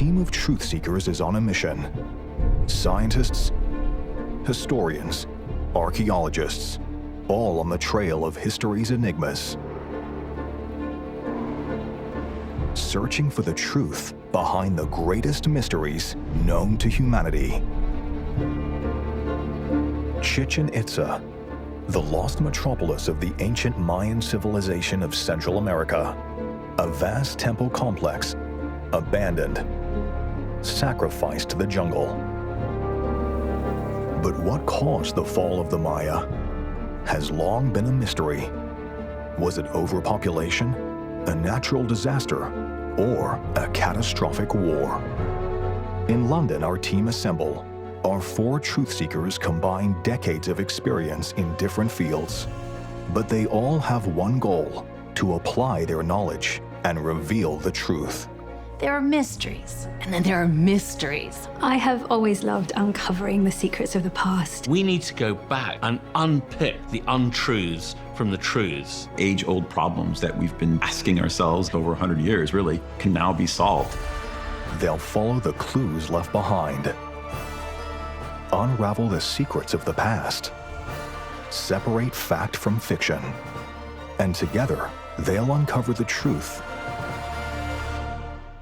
team of Truthseekers is on a mission. Scientists, historians, archaeologists, all on the trail of history's enigmas. Searching for the truth behind the greatest mysteries known to humanity. Chichen Itza, the lost metropolis of the ancient Mayan civilization of Central America. A vast temple complex, abandoned, sacrificed to the jungle. But what caused the fall of the Maya has long been a mystery. Was it overpopulation, a natural disaster, or a catastrophic war? In London, our team assemble. Our 4 Truthseekers combine decades of experience in different fields, but they all have one goal: to apply their knowledge and reveal the truth. There are mysteries, and then there are mysteries. I have always loved uncovering the secrets of the past. We need to go back and unpick the untruths from the truths. Age-old problems that we've been asking ourselves over 100 years, really, can now be solved. They'll follow the clues left behind, unravel the secrets of the past, separate fact from fiction, and together, they'll uncover the truth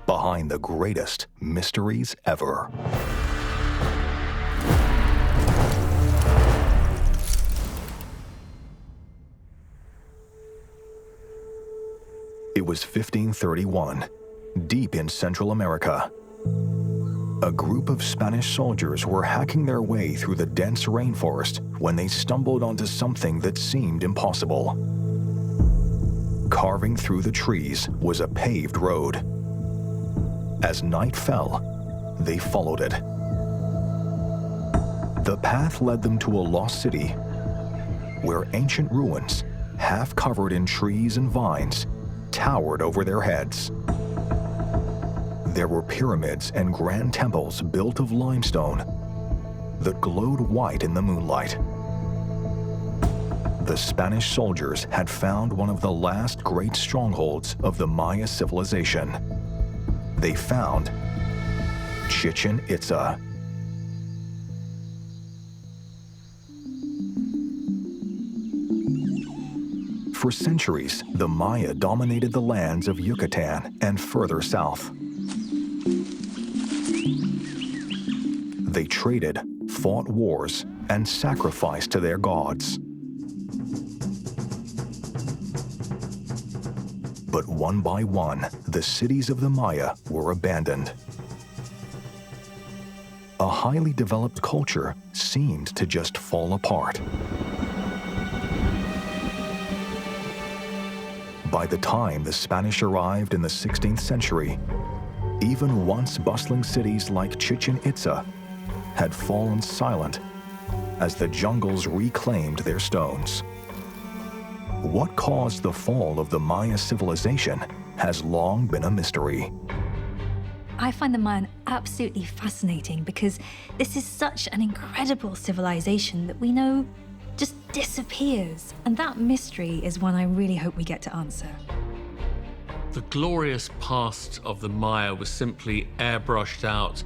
behind the greatest mysteries ever. It was 1531, deep in Central America. A group of Spanish soldiers were hacking their way through the dense rainforest when they stumbled onto something that seemed impossible. Carving through the trees was a paved road. As night fell, they followed it. The path led them to a lost city, where ancient ruins, half covered in trees and vines, towered over their heads. There were pyramids and grand temples built of limestone that glowed white in the moonlight. The Spanish soldiers had found one of the last great strongholds of the Maya civilization. They found Chichen Itza. For centuries, the Maya dominated the lands of Yucatan and further south. They traded, fought wars, and sacrificed to their gods. But one by one, the cities of the Maya were abandoned. A highly developed culture seemed to just fall apart. By the time the Spanish arrived in the 16th century, even once bustling cities like Chichen Itza had fallen silent as the jungles reclaimed their stones. What caused the fall of the Maya civilization has long been a mystery. I find the Mayan absolutely fascinating because this is such an incredible civilization that we know just disappears. And that mystery is one I really hope we get to answer. The glorious past of the Maya was simply airbrushed out.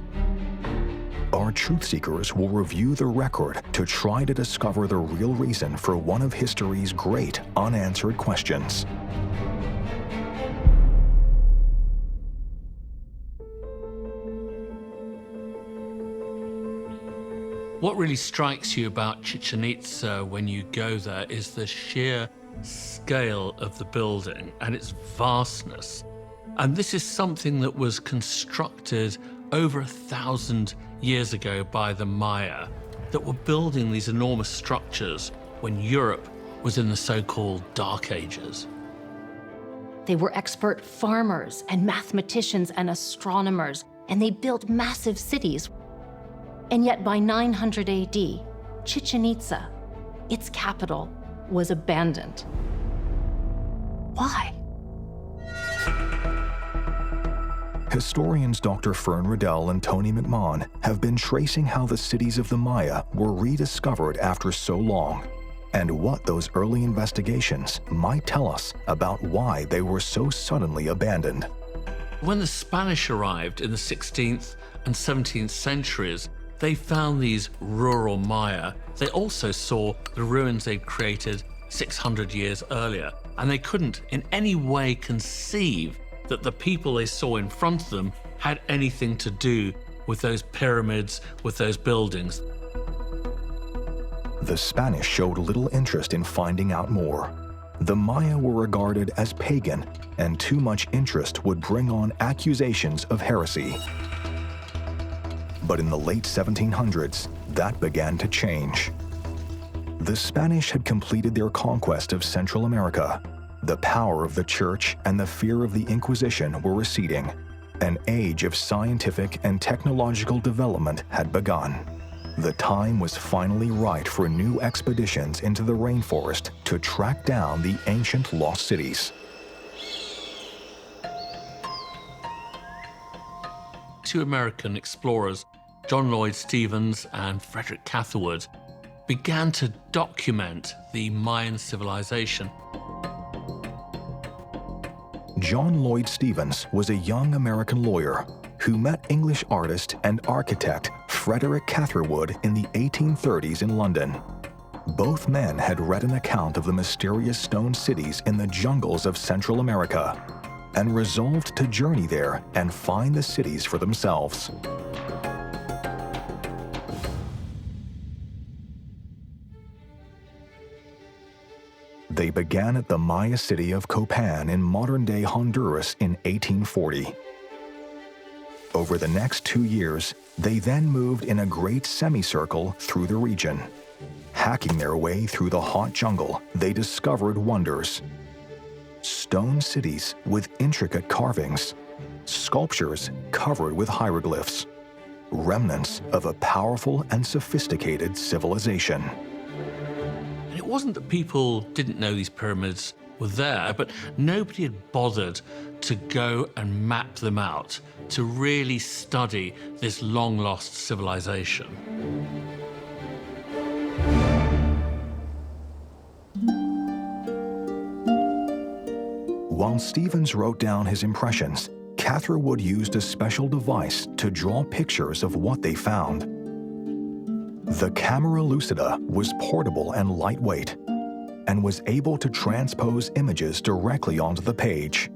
Our Truthseekers will review the record to try to discover the real reason for one of history's great unanswered questions. What really strikes you about Chichen Itza when you go there is the sheer scale of the building and its vastness. And this is something that was constructed over 1,000 years ago by the Maya, that were building these enormous structures when Europe was in the so-called Dark Ages. They were expert farmers and mathematicians and astronomers, and they built massive cities. And yet by 900 AD, Chichen Itza, its capital, was abandoned. Why? Historians Dr. Fern Riddell and Tony McMahon have been tracing how the cities of the Maya were rediscovered after so long, and what those early investigations might tell us about why they were so suddenly abandoned. When the Spanish arrived in the 16th and 17th centuries, they found these rural Maya. They also saw the ruins they'd created 600 years earlier, and they couldn't in any way conceive that the people they saw in front of them had anything to do with those pyramids, with those buildings. The Spanish showed little interest in finding out more. The Maya were regarded as pagan, and too much interest would bring on accusations of heresy. But in the late 1700s, that began to change. The Spanish had completed their conquest of Central America. The power of the Church and the fear of the Inquisition were receding. An age of scientific and technological development had begun. The time was finally right for new expeditions into the rainforest to track down the ancient lost cities. Two American explorers, John Lloyd Stevens and Frederick Catherwood, began to document the Mayan civilization. John Lloyd Stevens was a young American lawyer who met English artist and architect Frederick Catherwood in the 1830s in London. Both men had read an account of the mysterious stone cities in the jungles of Central America and resolved to journey there and find the cities for themselves. They began at the Maya city of Copan in modern-day Honduras in 1840. Over the next 2 years, they then moved in a great semicircle through the region. Hacking their way through the hot jungle, they discovered wonders. Stone cities with intricate carvings, sculptures covered with hieroglyphs, remnants of a powerful and sophisticated civilization. And it wasn't that people didn't know these pyramids were there, but nobody had bothered to go and map them out, to really study this long-lost civilization. While Stevens wrote down his impressions, Catherwood used a special device to draw pictures of what they found. The camera lucida was portable and lightweight, and was able to transpose images directly onto the page,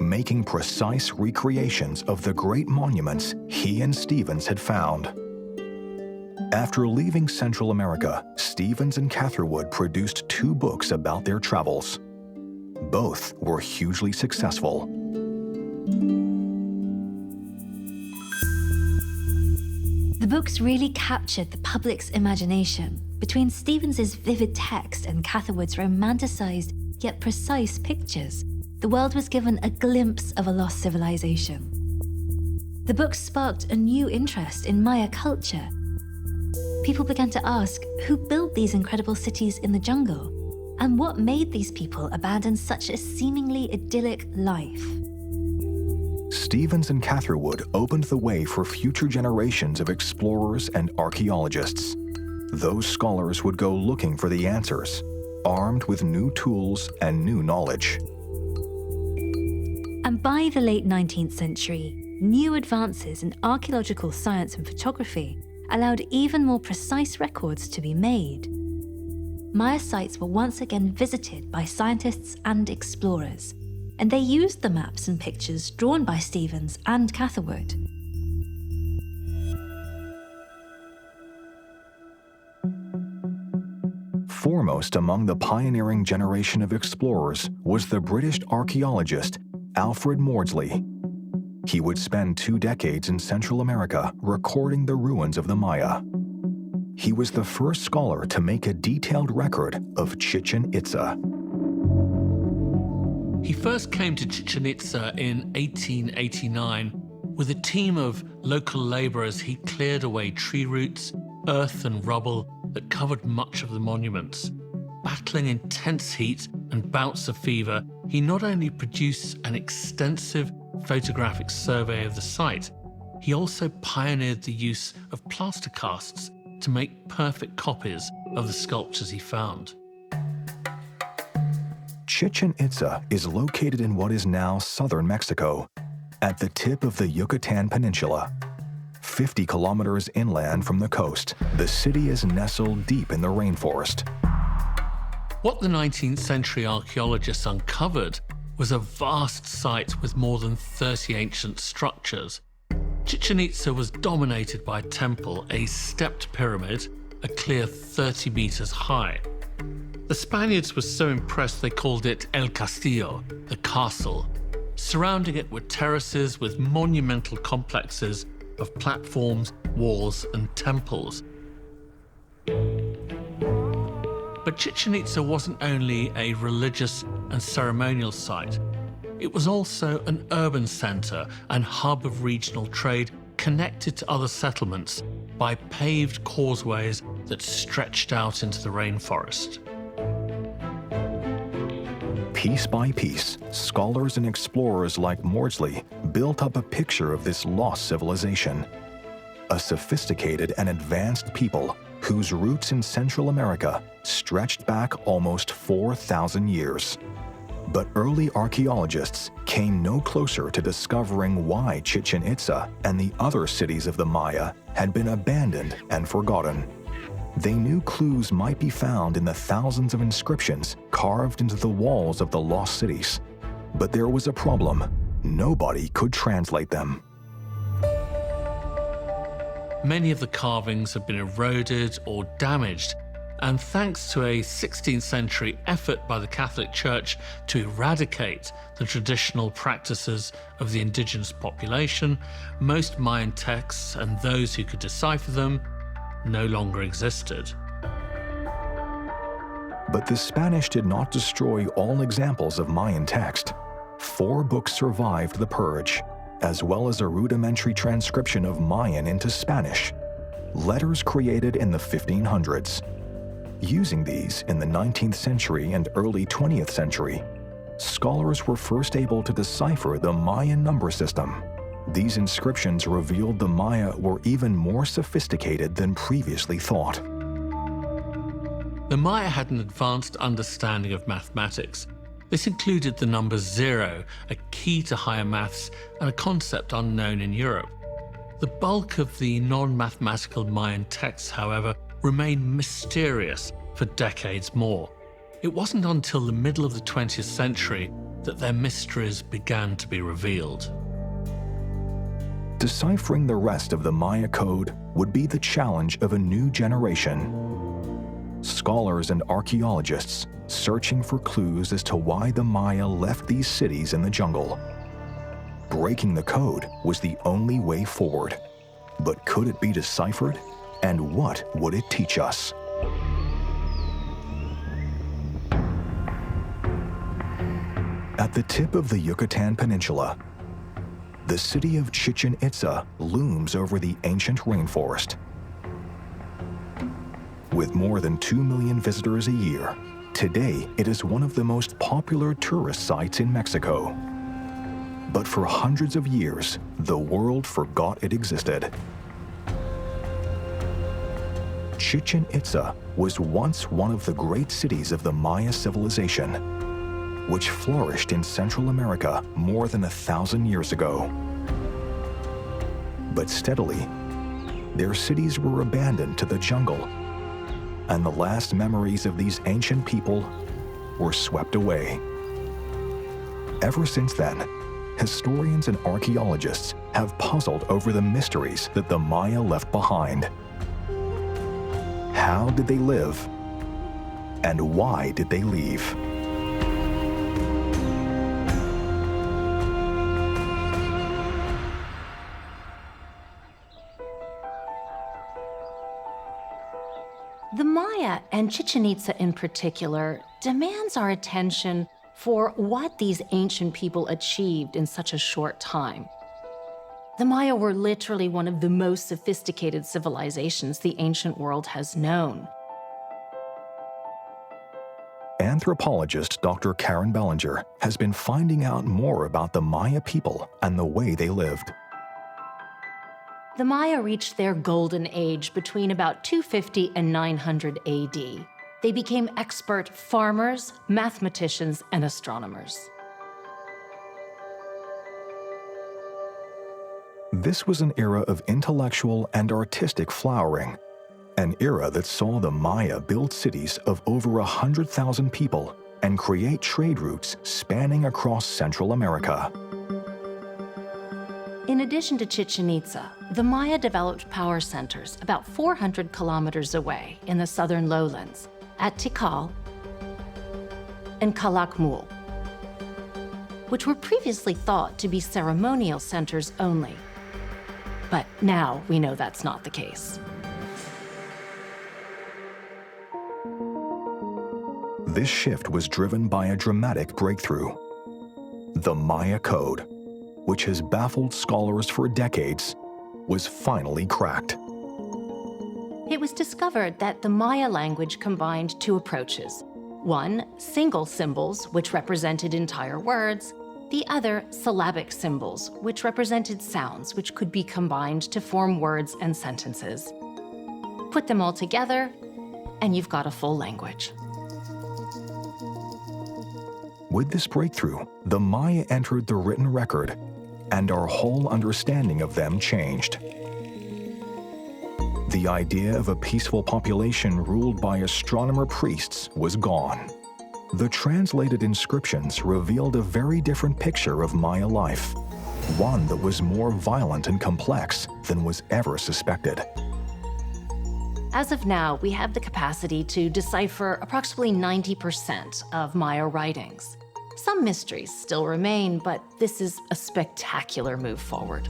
making precise recreations of the great monuments he and Stevens had found. After leaving Central America, Stevens and Catherwood produced 2 books about their travels. Both were hugely successful. The books really captured the public's imagination. Between Stevens's vivid text and Catherwood's romanticized yet precise pictures, the world was given a glimpse of a lost civilization. The books sparked a new interest in Maya culture. People began to ask who built these incredible cities in the jungle, and what made these people abandon such a seemingly idyllic life. Stevens and Catherwood opened the way for future generations of explorers and archaeologists. Those scholars would go looking for the answers, armed with new tools and new knowledge. And by the late 19th century, new advances in archaeological science and photography allowed even more precise records to be made. Maya sites were once again visited by scientists and explorers, and they used the maps and pictures drawn by Stevens and Catherwood. Foremost among the pioneering generation of explorers was the British archaeologist Alfred Maudsley. He would spend 2 decades in Central America recording the ruins of the Maya. He was the first scholar to make a detailed record of Chichen Itza. He first came to Chichen Itza in 1889. With a team of local laborers, he cleared away tree roots, earth and rubble that covered much of the monuments. Battling intense heat and bouts of fever, he not only produced an extensive photographic survey of the site, he also pioneered the use of plaster casts to make perfect copies of the sculptures he found. Chichen Itza is located in what is now southern Mexico, At the tip of the Yucatan Peninsula, 50 kilometers inland from the coast, the city is nestled deep in the rainforest. What the 19th century archaeologists uncovered was a vast site with more than 30 ancient structures. Chichen Itza was dominated by a temple, a stepped pyramid, a clear 30 meters high. The Spaniards were so impressed they called it El Castillo, the castle. Surrounding it were terraces with monumental complexes of platforms, walls, and temples. But Chichen Itza wasn't only a religious and ceremonial site. It was also an urban center and hub of regional trade connected to other settlements by paved causeways that stretched out into the rainforest. Piece by piece, scholars and explorers like Maudsley built up a picture of this lost civilization. A sophisticated and advanced people whose roots in Central America stretched back almost 4,000 years. But early archaeologists came no closer to discovering why Chichen Itza and the other cities of the Maya had been abandoned and forgotten. They knew clues might be found in the thousands of inscriptions carved into the walls of the lost cities. But there was a problem. Nobody could translate them. Many of the carvings have been eroded or damaged, and thanks to a 16th century effort by the Catholic Church to eradicate the traditional practices of the indigenous population, most Mayan texts and those who could decipher them no longer existed. But the Spanish did not destroy all examples of Mayan text. 4 books survived the purge, as well as a rudimentary transcription of Mayan into Spanish, letters created in the 1500s. Using these in the 19th century and early 20th century, scholars were first able to decipher the Mayan number system. These inscriptions revealed the Maya were even more sophisticated than previously thought. The Maya had an advanced understanding of mathematics. This included the number 0, a key to higher maths and a concept unknown in Europe. The bulk of the non-mathematical Mayan texts, however, remained mysterious for decades more. It wasn't until the middle of the 20th century that their mysteries began to be revealed. Deciphering the rest of the Maya code would be the challenge of a new generation. Scholars and archaeologists searching for clues as to why the Maya left these cities in the jungle. Breaking the code was the only way forward. But could it be deciphered? And what would it teach us? At the tip of the Yucatan Peninsula, the city of Chichen Itza looms over the ancient rainforest. With more than 2 million visitors a year, today it is one of the most popular tourist sites in Mexico. But for hundreds of years, the world forgot it existed. Chichen Itza was once one of the great cities of the Maya civilization, which flourished in Central America more than 1,000 years ago. But steadily, their cities were abandoned to the jungle, and the last memories of these ancient people were swept away. Ever since then, historians and archaeologists have puzzled over the mysteries that the Maya left behind. How did they live? And why did they leave? The Maya, and Chichen Itza in particular, demands our attention for what these ancient people achieved in such a short time. The Maya were literally one of the most sophisticated civilizations the ancient world has known. Anthropologist Dr. Karen Bellinger has been finding out more about the Maya people and the way they lived. The Maya reached their golden age between about 250 and 900 AD. They became expert farmers, mathematicians, and astronomers. This was an era of intellectual and artistic flowering, an era that saw the Maya build cities of over 100,000 people and create trade routes spanning across Central America. In addition to Chichen Itza, the Maya developed power centers about 400 kilometers away in the southern lowlands at Tikal and Calakmul, which were previously thought to be ceremonial centers only. But now we know that's not the case. This shift was driven by a dramatic breakthrough. The Maya Code, which has baffled scholars for decades, was finally cracked. It was discovered that the Maya language combined two approaches. One, single symbols, which represented entire words. The other, syllabic symbols, which represented sounds which could be combined to form words and sentences. Put them all together, and you've got a full language. With this breakthrough, the Maya entered the written record, and our whole understanding of them changed. The idea of a peaceful population ruled by astronomer priests was gone. The translated inscriptions revealed a very different picture of Maya life, one that was more violent and complex than was ever suspected. As of now, we have the capacity to decipher approximately 90% of Maya writings. Some mysteries still remain, but this is a spectacular move forward.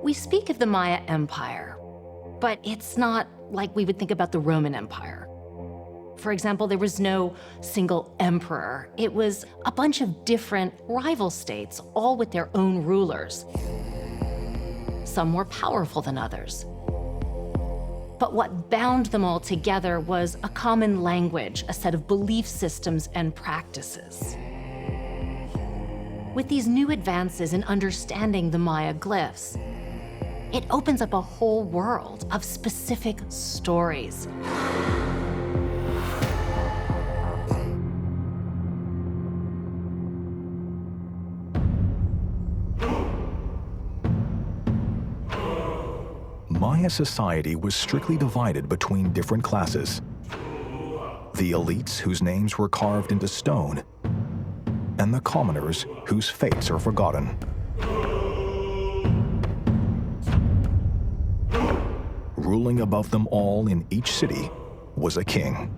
We speak of the Maya Empire, but it's not like we would think about the Roman Empire. For example, there was no single emperor. It was a bunch of different rival states, all with their own rulers. Some more powerful than others. But what bound them all together was a common language, a set of belief systems and practices. With these new advances in understanding the Maya glyphs, it opens up a whole world of specific stories. Maya society was strictly divided between different classes. The elites, whose names were carved into stone, and the commoners, whose fates are forgotten. Ruling above them all in each city was a king.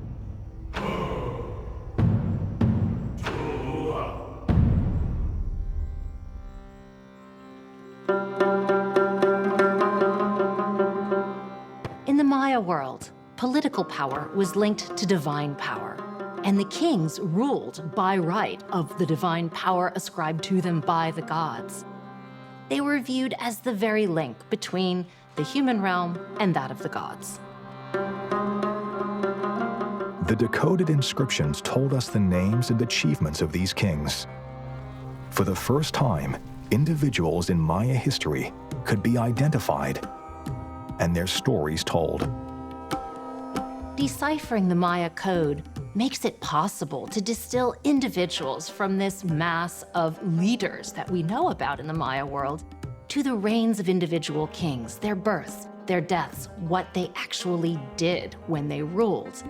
In the Maya world, political power was linked to divine power, and the kings ruled by right of the divine power ascribed to them by the gods. They were viewed as the very link between the human realm and that of the gods. The decoded inscriptions told us the names and achievements of these kings. For the first time, individuals in Maya history could be identified and their stories told. Deciphering the Maya code makes it possible to distill individuals from this mass of leaders that we know about in the Maya world to the reigns of individual kings, their births, their deaths, what they actually did when they ruled.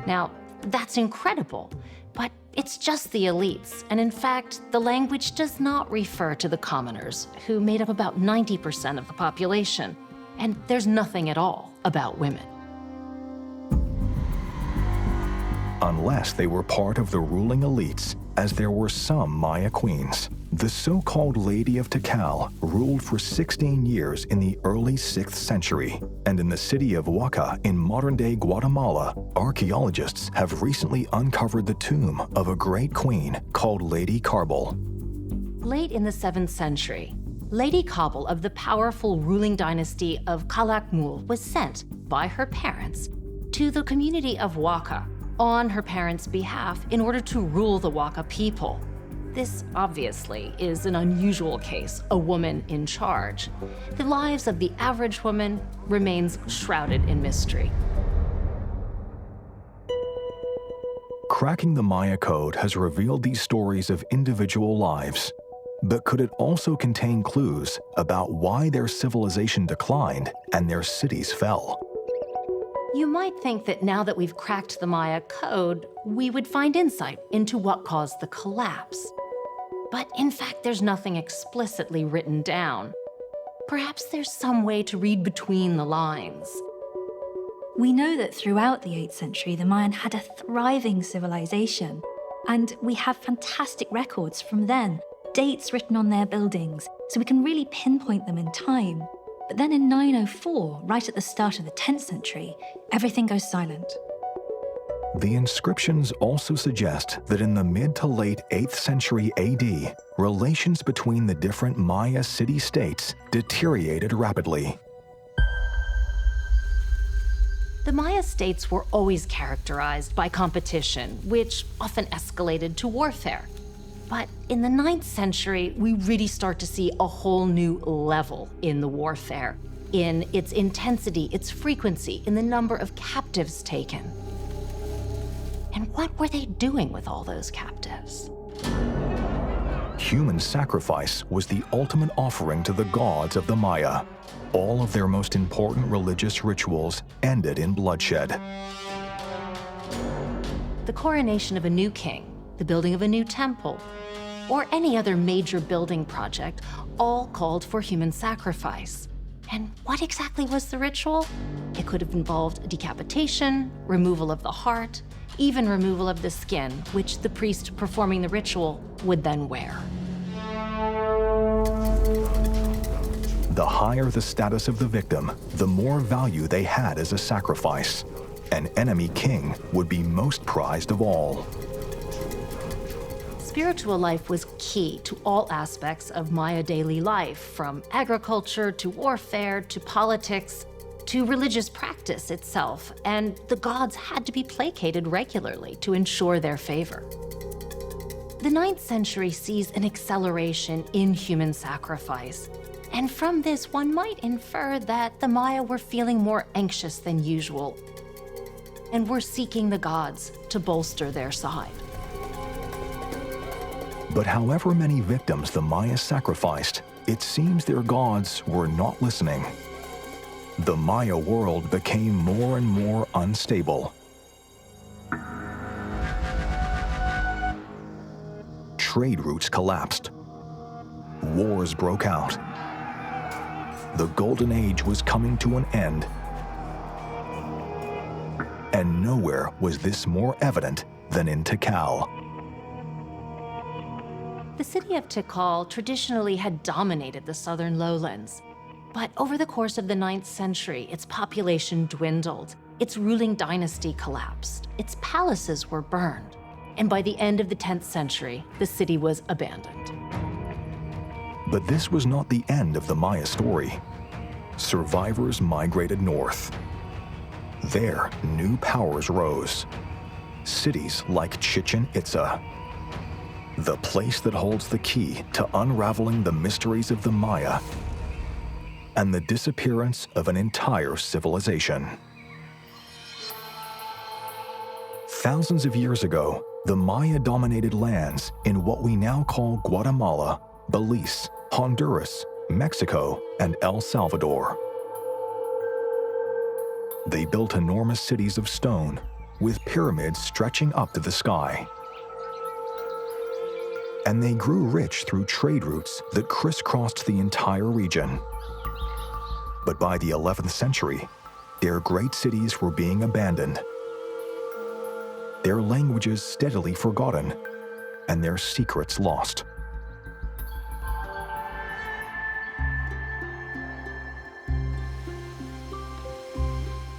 Now, that's incredible, but it's just the elites. And in fact, the language does not refer to the commoners, who made up about 90% of the population. And there's nothing at all about women. Unless they were part of the ruling elites, as there were some Maya queens. The so-called Lady of Tikal ruled for 16 years in the early 6th century, and in the city of Huaca in modern-day Guatemala, archaeologists have recently uncovered the tomb of a great queen called Lady Carbol. Late in the 7th century, Lady Carbol of the powerful ruling dynasty of Calakmul was sent by her parents to the community of Huaca on her parents' behalf in order to rule the Huaca people. This obviously is an unusual case, a woman in charge. The lives of the average woman remains shrouded in mystery. Cracking the Maya code has revealed these stories of individual lives, but could it also contain clues about why their civilization declined and their cities fell? You might think that now that we've cracked the Maya code, we would find insight into what caused the collapse. But in fact, there's nothing explicitly written down. Perhaps there's some way to read between the lines. We know that throughout the 8th century, the Mayan had a thriving civilization, and we have fantastic records from then, dates written on their buildings, so we can really pinpoint them in time. But then in 904, right at the start of the 10th century, everything goes silent. The inscriptions also suggest that in the mid to late 8th century AD, relations between the different Maya city-states deteriorated rapidly. The Maya states were always characterized by competition, which often escalated to warfare. But in the 9th century, we really start to see a whole new level in the warfare, in its intensity, its frequency, in the number of captives taken. And what were they doing with all those captives? Human sacrifice was the ultimate offering to the gods of the Maya. All of their most important religious rituals ended in bloodshed. The coronation of a new king, the building of a new temple, or any other major building project all called for human sacrifice. And what exactly was the ritual? It could have involved decapitation, removal of the heart, even removal of the skin, which the priest performing the ritual would then wear. The higher the status of the victim, the more value they had as a sacrifice. An enemy king would be most prized of all. Spiritual life was key to all aspects of Maya daily life, from agriculture to warfare to politics to religious practice itself, and the gods had to be placated regularly to ensure their favor. The 9th century sees an acceleration in human sacrifice, and from this one might infer that the Maya were feeling more anxious than usual and were seeking the gods to bolster their side. But however many victims the Maya sacrificed, it seems their gods were not listening. The Maya world became more and more unstable. Trade routes collapsed. Wars broke out. The Golden Age was coming to an end. And nowhere was this more evident than in Tikal. The city of Tikal traditionally had dominated the southern lowlands. But over the course of the 9th century, its population dwindled, its ruling dynasty collapsed, its palaces were burned, and by the end of the 10th century, the city was abandoned. But this was not the end of the Maya story. Survivors migrated north. There, new powers rose. Cities like Chichen Itza, the place that holds the key to unraveling the mysteries of the Maya, and the disappearance of an entire civilization. Thousands of years ago, the Maya dominated lands in what we now call Guatemala, Belize, Honduras, Mexico, and El Salvador. They built enormous cities of stone, with pyramids stretching up to the sky. And they grew rich through trade routes that crisscrossed the entire region. But by the 11th century, their great cities were being abandoned, their languages steadily forgotten, and their secrets lost.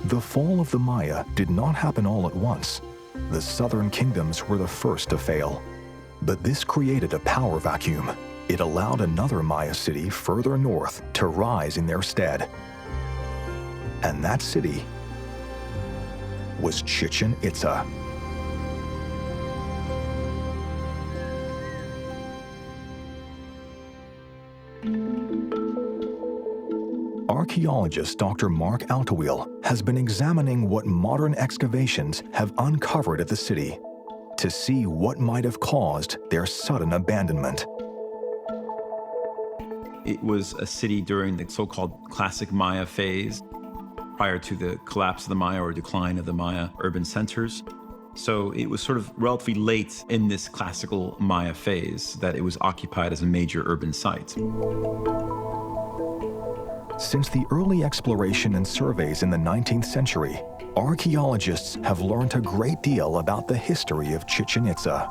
The fall of the Maya did not happen all at once. The southern kingdoms were the first to fail. But this created a power vacuum. It allowed another Maya city further north to rise in their stead. And that city was Chichen Itza. Archaeologist Dr. Mark Altawil has been examining what modern excavations have uncovered at the city. to see what might have caused their sudden abandonment. It was a city during the so-called classic Maya phase, prior to the collapse of the Maya or decline of the Maya urban centers. So it was sort of relatively late in this classical Maya phase that it was occupied as a major urban site. Since the early exploration and surveys in the 19th century, archaeologists have learned a great deal about the history of Chichen Itza.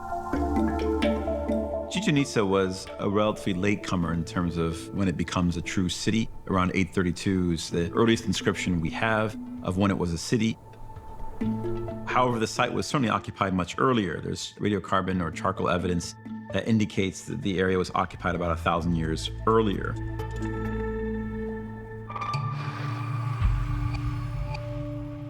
Chichen Itza was a relatively latecomer in terms of when it becomes a true city. Around 832 is the earliest inscription we have of when it was a city. However, the site was certainly occupied much earlier. There's radiocarbon or charcoal evidence that indicates that the area was occupied about 1,000 years earlier.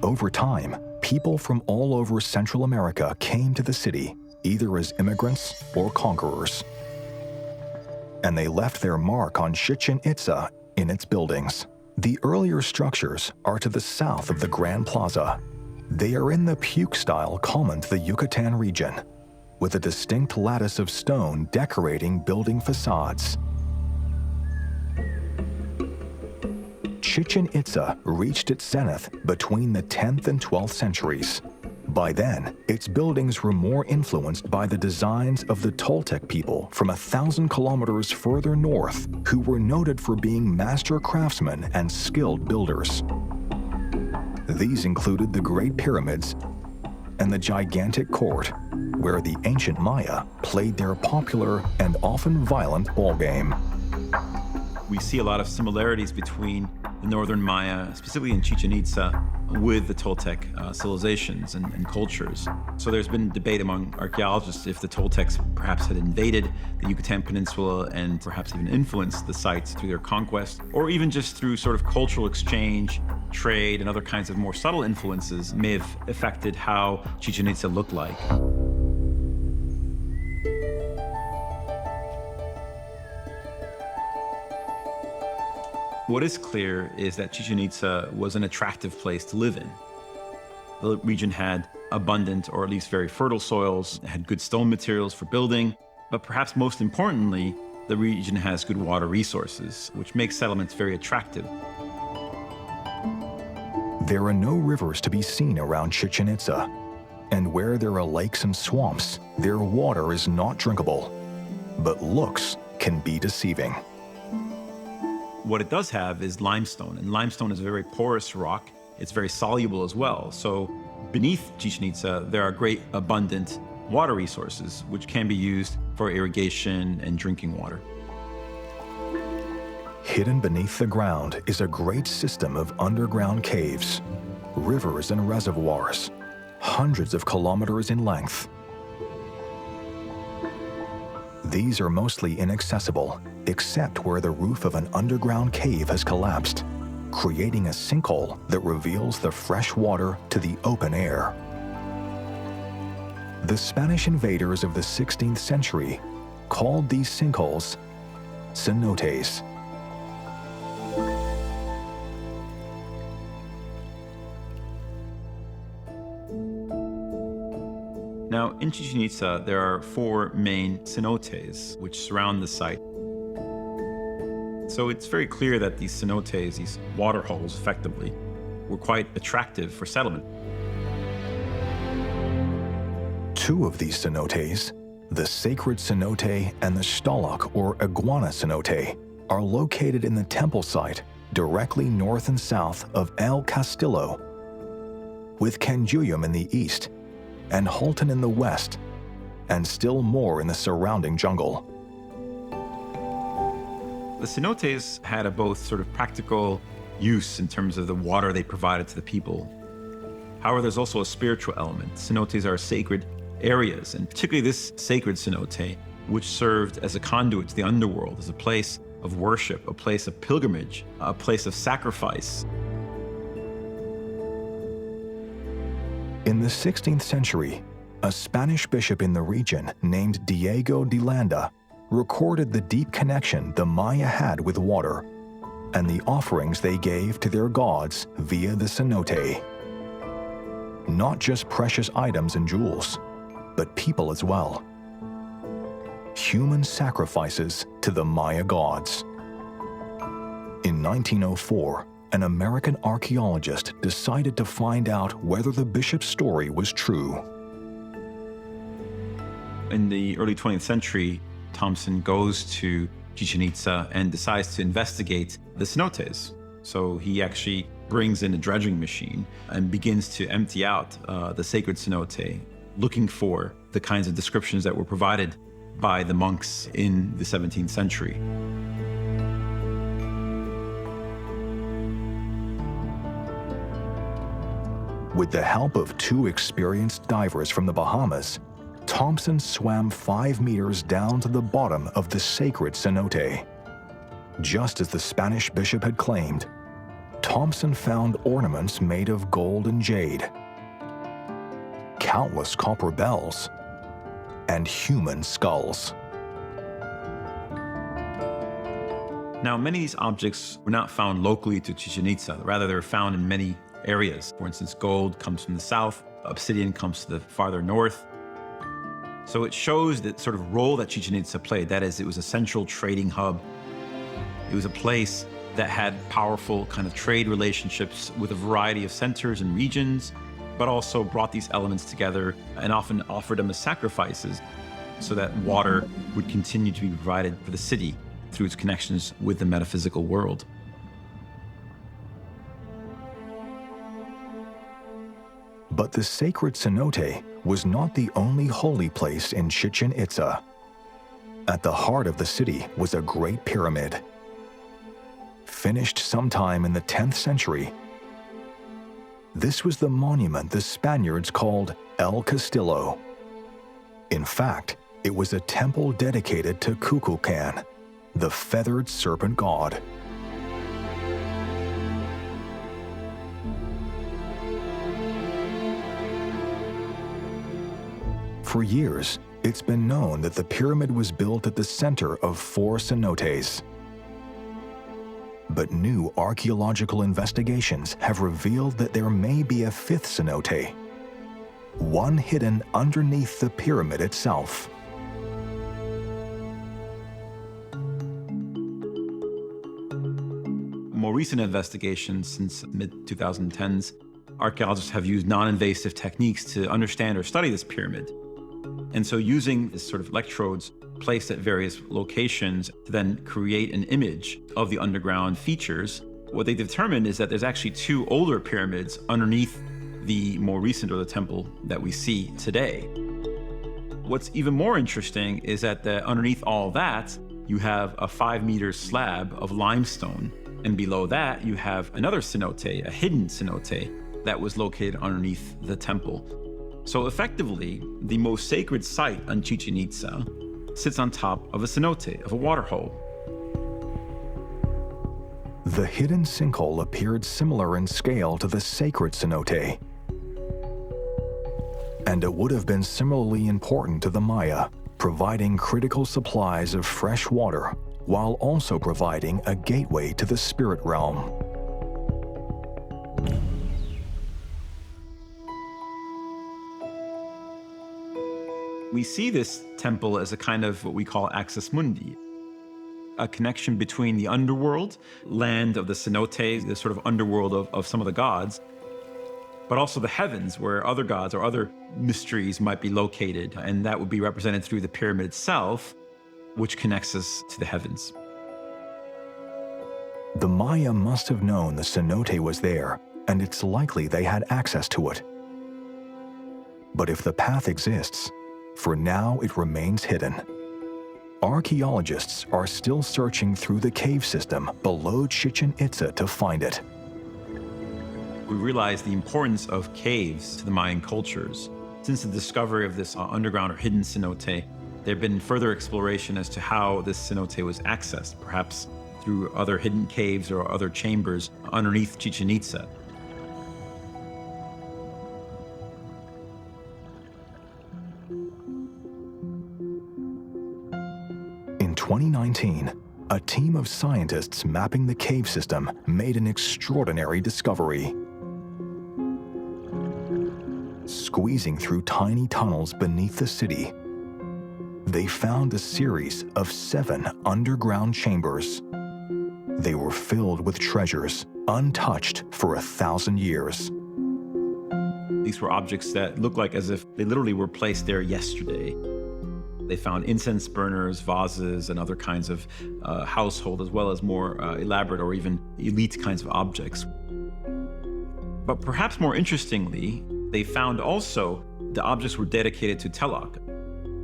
Over time, people from all over Central America came to the city, either as immigrants or conquerors. And they left their mark on Chichen Itza in its buildings. The earlier structures are to the south of the Grand Plaza. They are in the puke style common to the Yucatan region, with a distinct lattice of stone decorating building facades. Chichen Itza reached its zenith between the 10th and 12th centuries. By then, its buildings were more influenced by the designs of the Toltec people from 1,000 kilometers further north, who were noted for being master craftsmen and skilled builders. These included the Great Pyramids and the gigantic court, where the ancient Maya played their popular and often violent ballgame. We see a lot of similarities between the northern Maya, specifically in Chichen Itza, with the Toltec civilizations and cultures. So there's been debate among archaeologists if the Toltecs perhaps had invaded the Yucatan Peninsula and perhaps even influenced the sites through their conquest, or even just through sort of cultural exchange, trade, and other kinds of more subtle influences may have affected how Chichen Itza looked like. What is clear is that Chichen Itza was an attractive place to live in. The region had abundant, or at least very fertile soils, it had good stone materials for building, but perhaps most importantly, the region has good water resources, which makes settlements very attractive. There are no rivers to be seen around Chichen Itza, and where there are lakes and swamps, their water is not drinkable, but looks can be deceiving. What it does have is limestone, and limestone is a very porous rock. It's very soluble as well. So beneath Chichen Itza, there are great abundant water resources, which can be used for irrigation and drinking water. Hidden beneath the ground is a great system of underground caves, rivers and reservoirs, hundreds of kilometers in length. These are mostly inaccessible, except where the roof of an underground cave has collapsed, creating a sinkhole that reveals the fresh water to the open air. The Spanish invaders of the 16th century called these sinkholes cenotes. Now, in Chichen Itza, there are 4 main cenotes which surround the site. So it's very clear that these cenotes, these water holes effectively, were quite attractive for settlement. 2 of these cenotes, the Sacred Cenote and the Stalak or Iguana Cenote, are located in the temple site directly north and south of El Castillo, with Canjuyum in the east and Halton in the west, and still more in the surrounding jungle. The cenotes had a both sort of practical use in terms of the water they provided to the people. However, there's also a spiritual element. Cenotes are sacred areas, and particularly this sacred cenote, which served as a conduit to the underworld, as a place of worship, a place of pilgrimage, a place of sacrifice. In the 16th century, a Spanish bishop in the region named Diego de Landa recorded the deep connection the Maya had with water and the offerings they gave to their gods via the cenote. Not just precious items and jewels, but people as well. Human sacrifices to the Maya gods. In 1904, an American archaeologist decided to find out whether the bishop's story was true. In the early 20th century, Thompson goes to Chichen Itza and decides to investigate the cenotes. So he actually brings in a dredging machine and begins to empty out the sacred cenote, looking for the kinds of descriptions that were provided by the monks in the 17th century. With the help of 2 experienced divers from the Bahamas, Thompson swam 5 meters down to the bottom of the sacred cenote. Just as the Spanish bishop had claimed, Thompson found ornaments made of gold and jade, countless copper bells, and human skulls. Now, many of these objects were not found locally to Chichen Itza. Rather, they were found in many areas. For instance, gold comes from the south, obsidian comes to the farther north. So it shows the sort of role that Chichen Itza played. That is, it was a central trading hub. It was a place that had powerful kind of trade relationships with a variety of centers and regions, but also brought these elements together and often offered them as sacrifices so that water would continue to be provided for the city through its connections with the metaphysical world. But the sacred cenote was not the only holy place in Chichen Itza. At the heart of the city was a great pyramid. Finished sometime in the 10th century, this was the monument the Spaniards called El Castillo. In fact, it was a temple dedicated to Kukulkan, the feathered serpent god. For years, it's been known that the pyramid was built at the center of 4 cenotes. But new archaeological investigations have revealed that there may be a 5th cenote, one hidden underneath the pyramid itself. More recent investigations since mid-2010s, archaeologists have used non-invasive techniques to understand or study this pyramid. And so using this sort of electrodes placed at various locations to then create an image of the underground features, what they determined is that there's actually 2 older pyramids underneath the more recent, or the temple that we see today. What's even more interesting is that underneath all that, you have a 5-meter slab of limestone. And below that, you have another cenote, a hidden cenote, that was located underneath the temple. So effectively, the most sacred site on Chichen Itza sits on top of a cenote, of a water hole. The hidden sinkhole appeared similar in scale to the sacred cenote, and it would have been similarly important to the Maya, providing critical supplies of fresh water while also providing a gateway to the spirit realm. We see this temple as a kind of what we call axis mundi, a connection between the underworld, land of the cenotes, the sort of underworld of some of the gods, but also the heavens, where other gods or other mysteries might be located, and that would be represented through the pyramid itself, which connects us to the heavens. The Maya must have known the cenote was there, and it's likely they had access to it. But if the path exists, for now it remains hidden. Archaeologists are still searching through the cave system below Chichen Itza to find it. We realize the importance of caves to the Mayan cultures. Since the discovery of this underground or hidden cenote, there have been further exploration as to how this cenote was accessed, perhaps through other hidden caves or other chambers underneath Chichen Itza. In 2019, a team of scientists mapping the cave system made an extraordinary discovery. squeezing through tiny tunnels beneath the city, they found a series of 7 underground chambers. They were filled with treasures untouched for 1,000 years. These were objects that looked like as if they literally were placed there yesterday. They found incense burners, vases, and other kinds of household, as well as more elaborate or even elite kinds of objects. But perhaps more interestingly, they found also the objects were dedicated to Telok,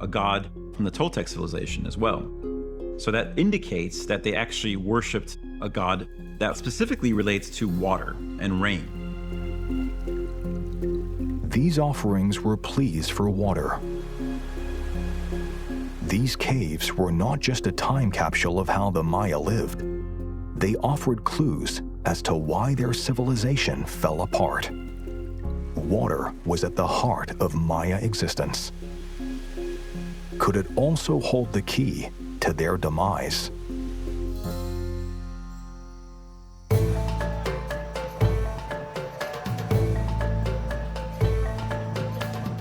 a god from the Toltec civilization as well. So that indicates that they actually worshipped a god that specifically relates to water and rain. These offerings were pleas for water. These caves were not just a time capsule of how the Maya lived. They offered clues as to why their civilization fell apart. Water was at the heart of Maya existence. Could it also hold the key to their demise?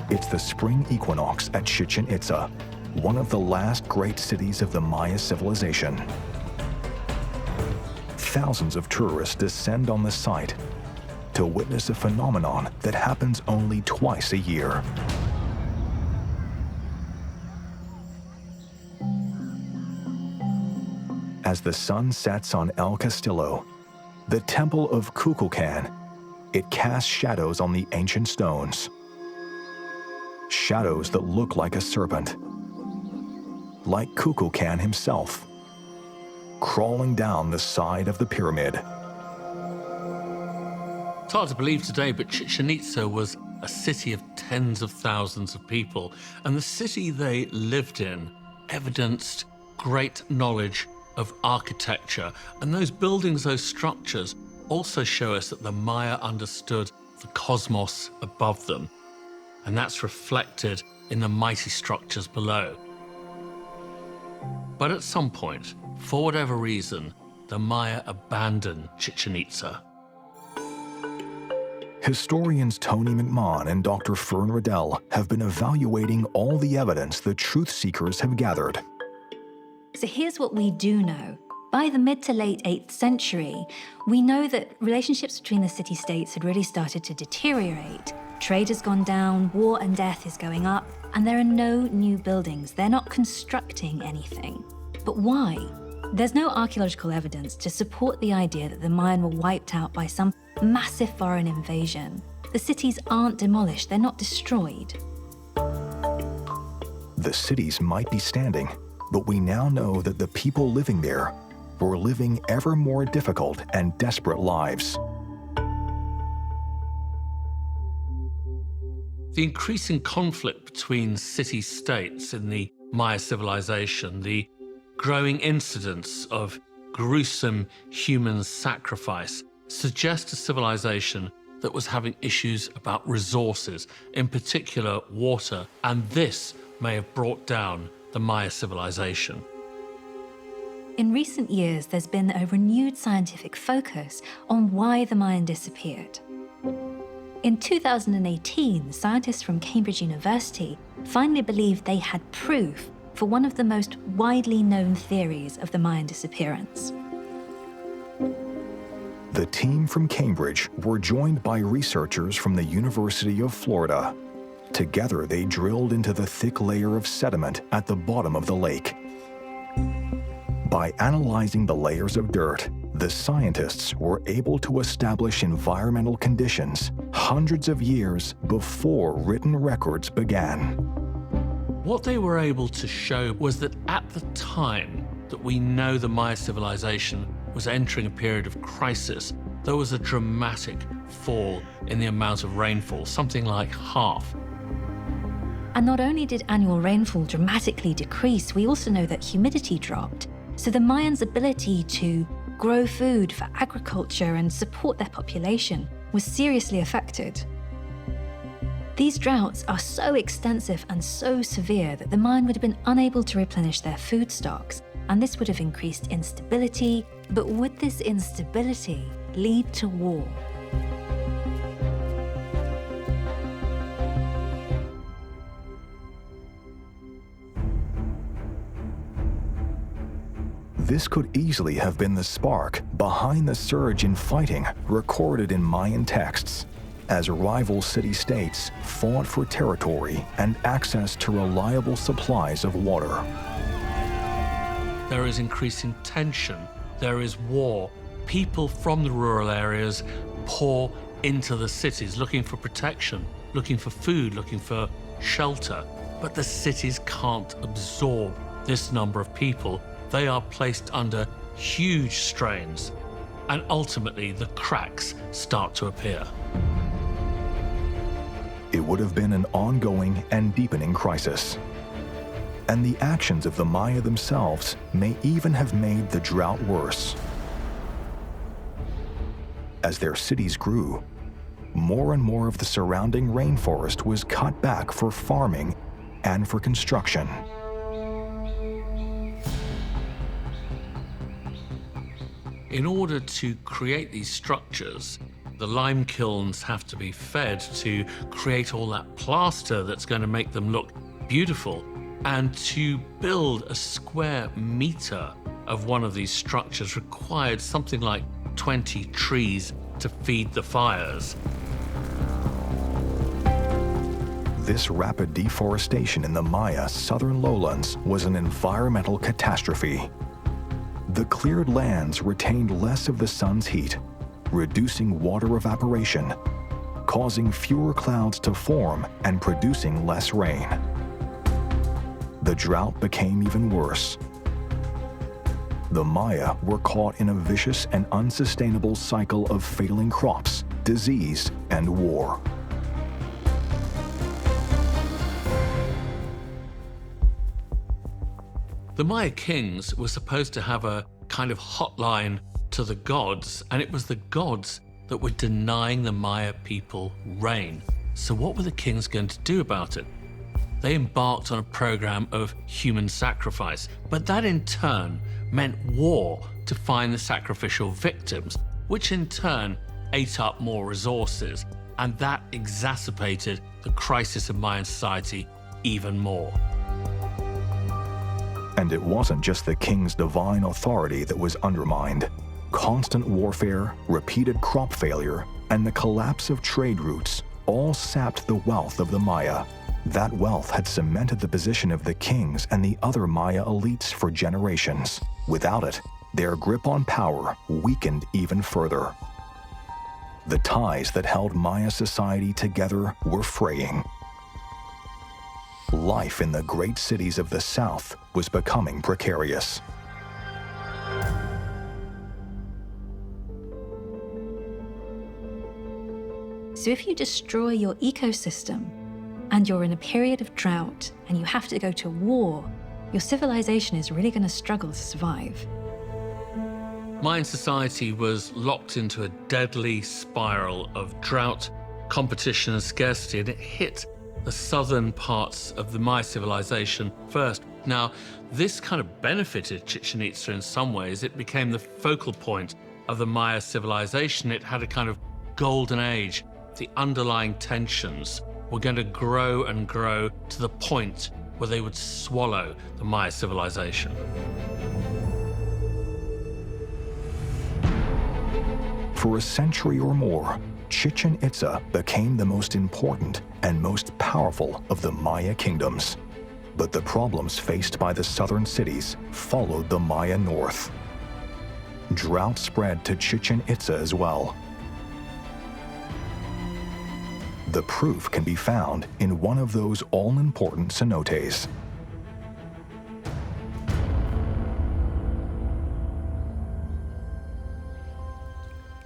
It's the spring equinox at Chichen Itza, one of the last great cities of the Maya civilization. Thousands of tourists descend on the site to witness a phenomenon that happens only twice a year. As the sun sets on El Castillo, the temple of Kukulkan, it casts shadows on the ancient stones. Shadows that look like a serpent, like Kukulkan himself, crawling down the side of the pyramid. It's hard to believe today, but Chichen Itza was a city of tens of thousands of people, and the city they lived in evidenced great knowledge of architecture. And those buildings, those structures, also show us that the Maya understood the cosmos above them. And that's reflected in the mighty structures below. But at some point, for whatever reason, the Maya abandoned Chichen Itza. Historians Tony McMahon and Dr. Fern Riddell have been evaluating all the evidence the Truthseekers have gathered. So here's what we do know. By the mid to late 8th century, we know that relationships between the city-states had really started to deteriorate. Trade has gone down, war and death is going up, and there are no new buildings. They're not constructing anything. But why? There's no archaeological evidence to support the idea that the Mayan were wiped out by some massive foreign invasion. The cities aren't demolished, they're not destroyed. The cities might be standing, but we now know that the people living there were living ever more difficult and desperate lives. The increasing conflict between city-states in the Maya civilization, the growing incidence of gruesome human sacrifice, suggest a civilization that was having issues about resources, in particular water, and this may have brought down the Maya civilization. In recent years, there's been a renewed scientific focus on why the Mayan disappeared. In 2018, scientists from Cambridge University finally believed they had proof for one of the most widely known theories of the Mayan disappearance. The team from Cambridge were joined by researchers from the University of Florida. Together, they drilled into the thick layer of sediment at the bottom of the lake. By analyzing the layers of dirt, the scientists were able to establish environmental conditions hundreds of years before written records began. What they were able to show was that at the time that we know the Maya civilization was entering a period of crisis, there was a dramatic fall in the amount of rainfall, something like half. And not only did annual rainfall dramatically decrease, we also know that humidity dropped. So the Mayans' ability to grow food for agriculture and support their population was seriously affected. These droughts are so extensive and so severe that the Mayan would have been unable to replenish their food stocks, and this would have increased instability. But would this instability lead to war? This could easily have been the spark behind the surge in fighting recorded in Mayan texts, as rival city-states fought for territory and access to reliable supplies of water. There is increasing tension, there is war. People from the rural areas pour into the cities looking for protection, looking for food, looking for shelter. But the cities can't absorb this number of people. They are placed under huge strains, and ultimately the cracks start to appear. It would have been an ongoing and deepening crisis. And the actions of the Maya themselves may even have made the drought worse. As their cities grew, more and more of the surrounding rainforest was cut back for farming and for construction. In order to create these structures, the lime kilns have to be fed to create all that plaster that's going to make them look beautiful. And to build a square meter of one of these structures required something like 20 trees to feed the fires. This rapid deforestation in the Maya southern lowlands was an environmental catastrophe. The cleared lands retained less of the sun's heat, reducing water evaporation, causing fewer clouds to form and producing less rain. The drought became even worse. The Maya were caught in a vicious and unsustainable cycle of failing crops, disease, and war. The Maya kings were supposed to have a kind of hotline to the gods, and it was the gods that were denying the Maya people rain. So what were the kings going to do about it? They embarked on a program of human sacrifice, but that in turn meant war to find the sacrificial victims, which in turn ate up more resources, and that exacerbated the crisis of Mayan society even more. And it wasn't just the king's divine authority that was undermined. Constant warfare, repeated crop failure, and the collapse of trade routes all sapped the wealth of the Maya. That wealth had cemented the position of the kings and the other Maya elites for generations. Without it, their grip on power weakened even further. The ties that held Maya society together were fraying. Life in the great cities of the south was becoming precarious. So if you destroy your ecosystem, and you're in a period of drought, and you have to go to war, your civilization is really going to struggle to survive. Mayan society was locked into a deadly spiral of drought, competition, and scarcity, and it hit the southern parts of the Maya civilization first. Now, this kind of benefited Chichen Itza in some ways. It became the focal point of the Maya civilization. It had a kind of golden age. The underlying tensions were going to grow and grow to the point where they would swallow the Maya civilization. For a century or more, Chichen Itza became the most important and most powerful of the Maya kingdoms. But the problems faced by the southern cities followed the Maya north. Drought spread to Chichen Itza as well. The proof can be found in one of those all-important cenotes.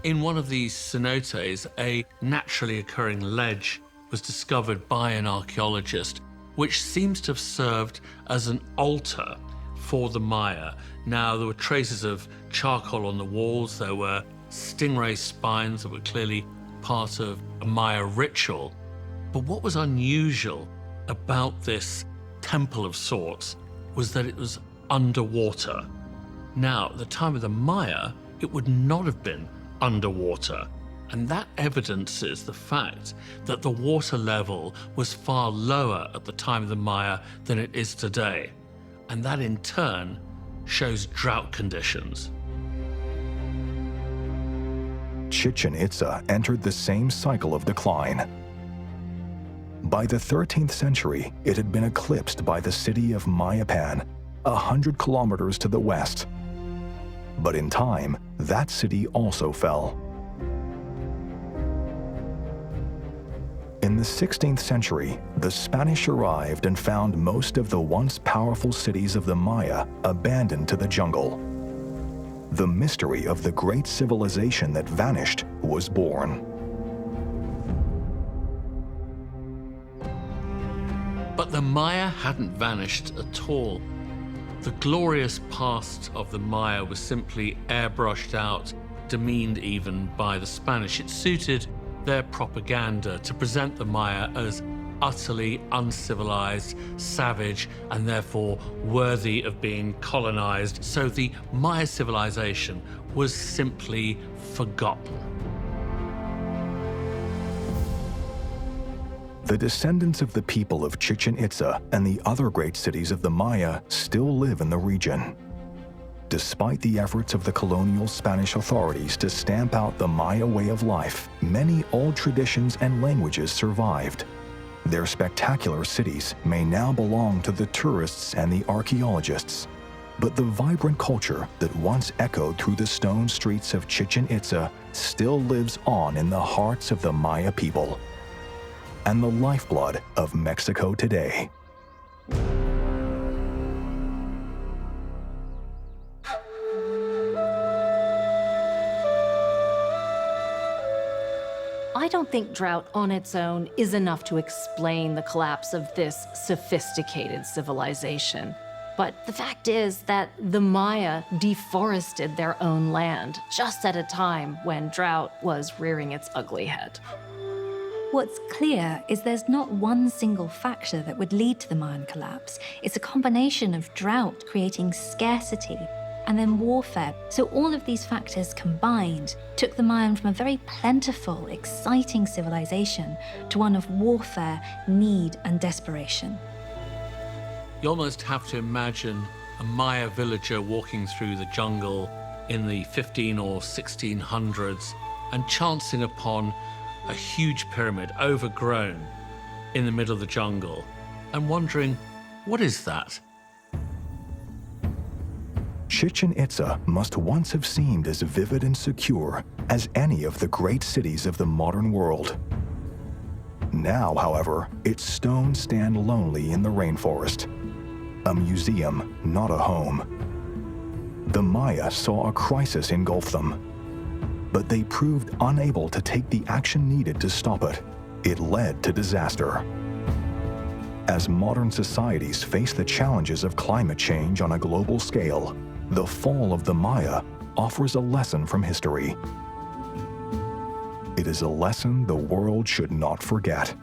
In one of these cenotes, a naturally occurring ledge was discovered by an archaeologist, which seems to have served as an altar for the Maya. Now, there were traces of charcoal on the walls, there were stingray spines that were clearly part of a Maya ritual. But what was unusual about this temple of sorts was that it was underwater. Now, at the time of the Maya, it would not have been underwater. And that evidences the fact that the water level was far lower at the time of the Maya than it is today. And that in turn shows drought conditions. Chichen Itza entered the same cycle of decline. By the 13th century, it had been eclipsed by the city of Mayapan, 100 kilometers to the west. But in time, that city also fell. In the 16th century, the Spanish arrived and found most of the once powerful cities of the Maya abandoned to the jungle. The mystery of the great civilization that vanished was born. But the Maya hadn't vanished at all. The glorious past of the Maya was simply airbrushed out, demeaned even by the Spanish. It suited their propaganda to present the Maya as utterly uncivilized, savage, and therefore worthy of being colonized. So the Maya civilization was simply forgotten. The descendants of the people of Chichen Itza and the other great cities of the Maya still live in the region. Despite the efforts of the colonial Spanish authorities to stamp out the Maya way of life, many old traditions and languages survived. Their spectacular cities may now belong to the tourists and the archaeologists, but the vibrant culture that once echoed through the stone streets of Chichen Itza still lives on in the hearts of the Maya people and the lifeblood of Mexico today. I don't think drought on its own is enough to explain the collapse of this sophisticated civilization. But the fact is that the Maya deforested their own land just at a time when drought was rearing its ugly head. What's clear is there's not one single factor that would lead to the Mayan collapse. It's a combination of drought creating scarcity and then warfare. So all of these factors combined took the Mayan from a very plentiful, exciting civilization to one of warfare, need, and desperation. You almost have to imagine a Maya villager walking through the jungle in the 15 or 1600s and chancing upon a huge pyramid overgrown in the middle of the jungle and wondering, what is that? Chichen Itza must once have seemed as vivid and secure as any of the great cities of the modern world. Now, however, its stones stand lonely in the rainforest. A museum, not a home. The Maya saw a crisis engulf them, but they proved unable to take the action needed to stop it. It led to disaster. As modern societies face the challenges of climate change on a global scale, the fall of the Maya offers a lesson from history. It is a lesson the world should not forget.